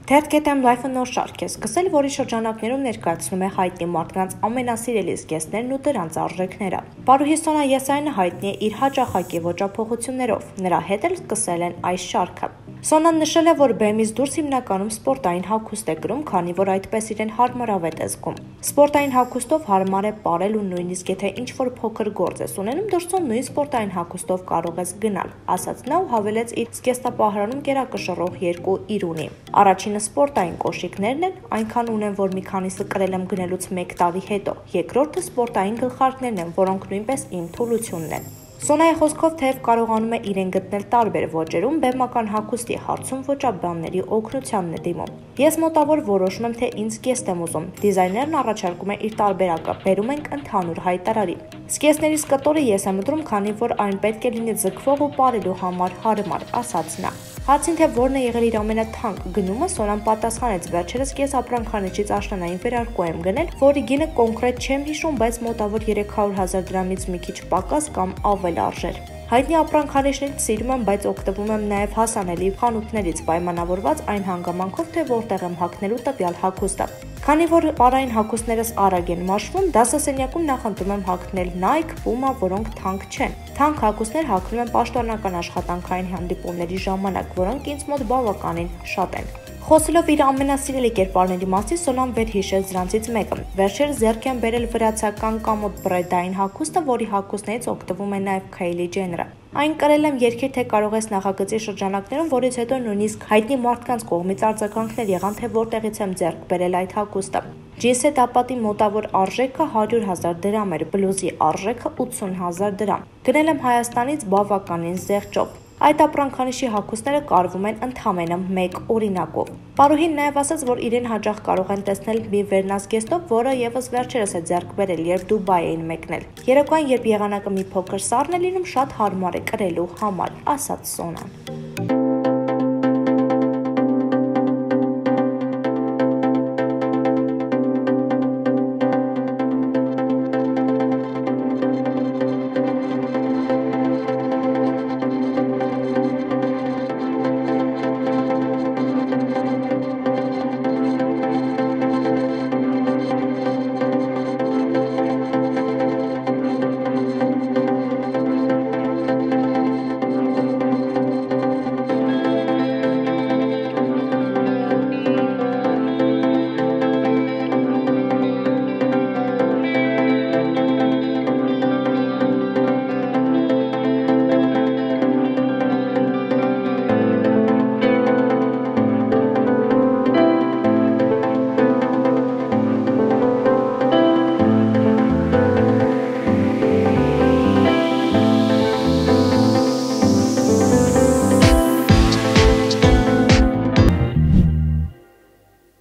Թերթ.am Life-ը նոր շարք է սկսել, որի շրջանակներում ներկայացնում է հայտնի մարդկանց ամենասիրելի զգեստներն ու դրանց արժեքները։ Պարուհի Սոնա Եսայանը հայտնի է իր հաճախակի ոճափոխություններով, նրա հետ էլ սկսել են այս շարքը։ Սոնան նշել է, որ բեմից դուրս հիմնականում սպորտային հագուստ է կրում, քանի որ այդպես իրեն հարմարավետ է զգում։ Սպորտային հագուստով հարմար է պարել ու նույնիսկ եթե ինչ-որ փոքր գործ ես ունենում, դրսում նույն սպորտային հագուստով կարող ես գնալ, ասաց նա ու հավելեց իր զգեստապահարանում կերակշռող երկու իր ունի։ Առաջինը սպորտային կոշիկներն են, այնքան ունեն, որ մի քանիսը կրել եմ գնելուց 1 տարի հետո։ Երկրորդը սպորտային գլխարկներն են, որոնք նույնպես իմ թուլությունն են։ Սոնայի խոսքով թեև կարողանում է իրեն գտնել տարբեր ոճերում, բեմական հագուստի հարցում ոճաբանների օգնությանն է դիմում։ Ես մոտավոր որոշում եմ, թե ինձ զգեստ եմ ուզում։ Դիզայներն առաջարկում է իր տարբերակը, բերում ենք ընդհանուր հայտարարի։ Զգեստներից կտորը ես եմ ընտրում, քանի որ այն պետք է լինի ձգվող ու պարելու համար հարմար, ասաց նա։ Հարցին թե որն է եղել իր ամենաթանկ գնումը, Սոնան պատասխանեց. վերջերս ես ապրանքանիչից աշնանային վերարկու եմ գնել, որի գինը կոնկրետ չեմ հիշում, բայց մոտավոր 300,000 դրամից մի քիչ պակաս կամ ավել արժեր։ Հայտնի ապրանքանիչներից սիրում եմ, բայց օգտվում եմ նաև հասանելի խանութներից, պայմանավորված այն հանգամանքով, թե որտեղ եմ հագնելու տվյալ հագուստը։ Քանի որ պարային հագուստներս արագ են մաշվում, դասասենյակում նախընտրում եմ հագնել Nike, Puma, որոնք թանկ չեն։ Թանկ հագուստներ հագնում եմ պաշտոնական աշխատանքային հանդիպումների ժամանակ, որոնք ինձ մոտ բավականին շատ են։ Խոսելով իր ամենասիրելի կերպարների մասին, Սոնան վերհիշեց դրանցից մեկը։ Վերջերս ձեռք են բերել վրացական կամոդ բրենդային հագուստը, որի հագուստներից օգտվում է նաև Քայլի Ջեները։ Այն կրել եմ երգեր, թե կարող ես նախագծի շրջանակներում, որից հետո նույնիսկ հայտնի մարդկանց կողմից արձագանքներ եղան, թե որտեղից եմ ձեռք բերել այդ հագուստը։ Ջինսի դապատի մոտավոր արժեքը 100,000 դրամ էր, բլուզի արժեքը 80,000 դրամ։ Գնել եմ Հայաստանից բավականին զեղչով։ Այդ ապրանքանիշի հագուստները կարվում են ընդամենը 1 օրինակով։ Պարուհին նաև ասաց, որ իրեն հաճախ կարող են տեսնել մի վերնազգեստով, որը եւս վերջերս է ձեռք բերել, երբ Դուբայ էին մեկնել։ Երեկոյան, երբ եղանակը մի փոքր սառն է լինում, շատ հարմար է կրելու համար, ասաց Սոնան։